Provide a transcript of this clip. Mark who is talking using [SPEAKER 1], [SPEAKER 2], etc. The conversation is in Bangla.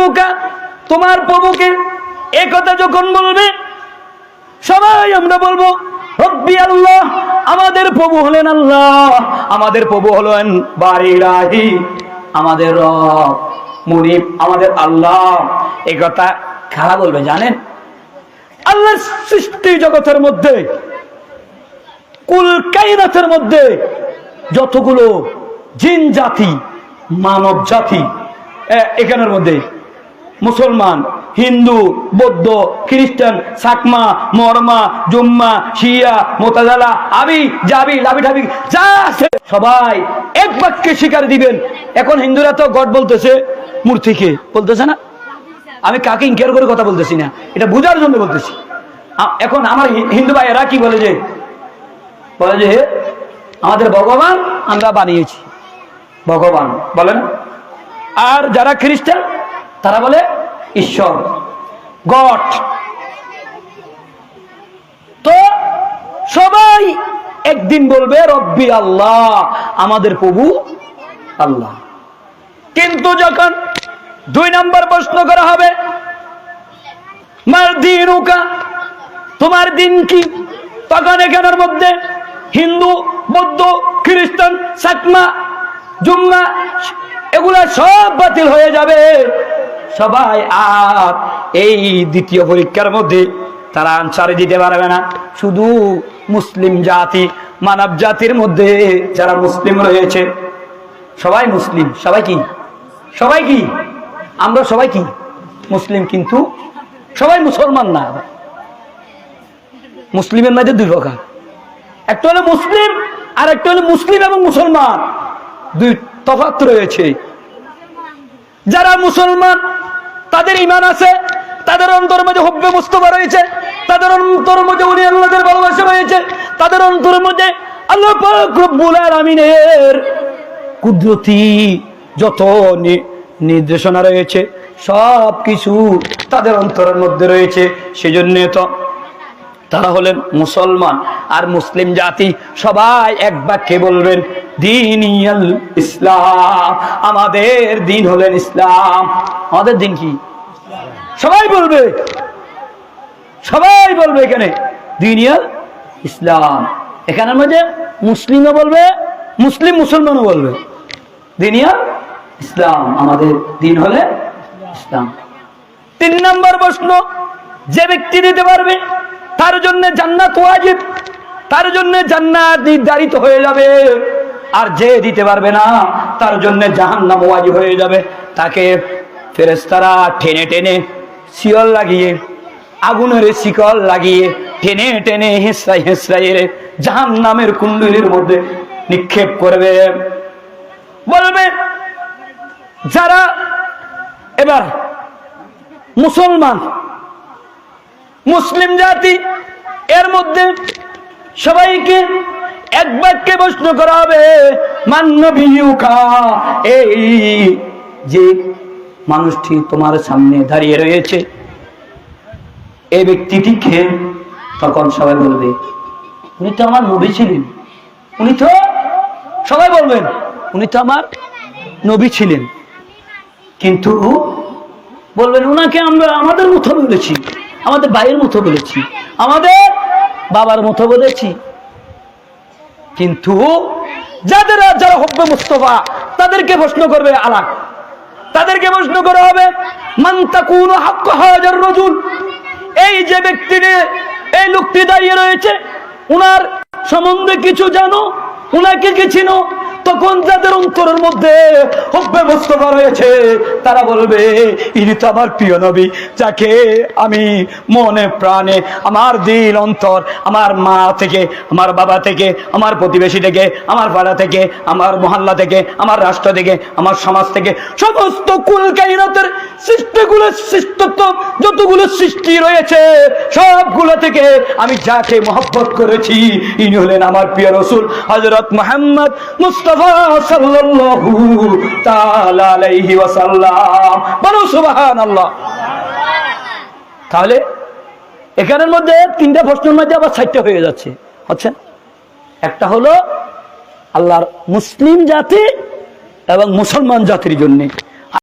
[SPEAKER 1] দিনুকা, তোমার প্রভুকে। এই কথা যখন বলবে সবাই আমরা বলবো রব্বি আল্লাহ, আমাদের প্রভু হলেন আল্লাহ, আমাদের প্রভু হলেন বারিরাহি, আমাদের রব মুনিব, আমাদের আল্লাহ। এই কথা কারা বলবে জানেন? আল্লাহর সৃষ্টি জগতের মধ্যে, কুল কায়নাতের মধ্যে যতগুলো জিন জাতি, মানব জাতি, এখানের মধ্যে মুসলমান, হিন্দু, বৌদ্ধ, খ্রিস্টান, সাকমা, মরমা, জুম্মা, শিয়া, মোতাজালা, আবি জাবি লাবি ঠাবি যা আছে সবাই এক বাক্যে স্বীকার দিবেন। এখন হিন্দুরা তো গড বলতেছে, মূর্তিকে বলতেছে না। আমি কাকে ইনকার করে কথা বলতেছি না, এটা বোঝার জন্য বলতেছি। এখন আমার হিন্দু ভাইয়েরা কি বলে যে আমাদের ভগবান আমরা বানিয়েছি, ভগবান বলেন। আর যারা খ্রিস্টান তারা বলে ঈশ্বর, গড। তো সবাই একদিন বলবে রব্বি আল্লাহ, আমাদের প্রভু আল্লাহ। কিন্তু যখন 2 নম্বর প্রশ্ন করা হবে মার দিনুকা, তোমার দিন কি, তখন এখানের মধ্যে হিন্দু, বৌদ্ধ, খ্রিস্টান, সাকমা, জুম্মা এগুলা সব বাতিল হয়ে যাবে সবাই। আর এই দ্বিতীয় পরীক্ষার মধ্যে তারা আনসার দিতে পারবে না। শুধু মুসলিম জাতি, মানব জাতির মধ্যে যারা মুসলিম রয়েছে সবাই মুসলিম। সবাই কি? সবাই কি? আমরা সবাই কি? মুসলিম, কিন্তু সবাই মুসলমান না। মুসলিমের মধ্যে 2 প্রকার, একটা হলো মুসলিম আর একটা হলো মুসলিম এবং মুসলমান, 2 তফাৎ রয়েছে। যারা মুসলমান তাদের ঈমান আছে, তাদের অন্তরের মধ্যে হুব্বে মুস্তাফা রয়েছে, তাদের অন্তরের মধ্যে উনি আল্লাহর ভালোবাসা রয়েছে, তাদের অন্তরের মধ্যে আল্লাহ পাক রব্বুল আলামিনের কুদরতি যত নির্দেশনা রয়েছে সব কিছু তাদের অন্তরের মধ্যে রয়েছে। সেজন্য তো তারা হলেন মুসলমান। আর মুসলিম জাতি সবাই এক বাক্যে বলবেন দীনিয়াল ইসলাম, আমাদের দিন হলেন ইসলাম। আমাদের দিন কি? সবাই বলবে, সবাই বলবে এখানে দীনিয়াল ইসলাম। এখানের মধ্যে মুসলিমও বলবে, মুসলিম মুসলমানও বলবে দীনিয়াল ইসলাম, আমাদের দিন হলে ইসলাম। 3 নম্বর প্রশ্ন, যে ব্যক্তি দিতে পারবে তার জন্য জান্নাত ওয়াজিব, তার জন্য জান্নাত নির্ধারিত হয়ে যাবে। আর যে দিতে পারবে না তার জন্য জাহান্নাম ওয়াজিব হয়ে যাবে। তাকে ফেরেশতারা টেনে টেনে শিকল লাগিয়ে, আগুনের শিকল লাগিয়ে টেনে টেনে হেঁচড়াই হেঁচড়াই জাহান্নামের কুণ্ডলীর মধ্যে নিক্ষেপ করবে। বলবে যারা এবার মুসলমান, মুসলিম জাতি, এর মধ্যে সবাইকে এক বাক্যে প্রশ্ন করা হবে মান নবিয়ুকা, এই যে মানুষটি তোমার সামনে দাঁড়িয়ে রয়েছে এই ব্যক্তিটি কে? তখন সবাই বলবে উনি তো আমার নবী ছিলেন, উনি তো, সবাই বলবেন উনি তো আমার নবী ছিলেন। কিন্তু বলবেন উনাকে আমরা আমাদের মতো বলেছি, আমাদের ভাইয়ের মতো বলেছি, আমাদের বাবার মতো বলেছি। কিন্তু যারা হুব্বে মুস্তাফা তাদেরকে প্রশ্ন করবে আলাদা, তাদেরকে প্রশ্ন করা হবে মান তাকুনু হাক্কা হাজার রাজুল, এই যে ব্যক্তি, এই লোকটি দাঁড়িয়ে রয়েছে উনার সম্বন্ধে কিছু জানো, উনাকে কি চিনো? তখন যাদের অন্তরের মধ্যে হুব্বে মুস্তাফা রয়েছে তারা বলবে ইনি তো আমার প্রিয় নবী, যাকে আমি মনে প্রাণে, আমার দিল অন্তর, আমার মা থেকে, আমার বাবা থেকে, আমার প্রতিবেশী থেকে, আমার পাড়া থেকে, আমার মহল্লা থেকে, আমার রাষ্ট্র থেকে, আমার সমাজ থেকে, সমস্ত কুল কায়নাতের সৃষ্টিগুলো, সৃষ্টিত্ব যতগুলো সৃষ্টি রয়েছে সবগুলো থেকে আমি যাকে মহব্বত করেছি ইনি হলেন আমার প্রিয় রাসূল হযরত মুহাম্মদ মুস্তাফা সাল্লাল্লাহু তাআলা আলাইহি ওয়াসাল্লাম। বলো সুবহানাল্লাহ। তাহলে এখানের মধ্যে 3টা প্রশ্নের মধ্যে আবার 4টা হয়ে যাচ্ছে। হচ্ছে একটা হলো আল্লাহর মুসলিম জাতি এবং মুসলমান জাতির জন্য,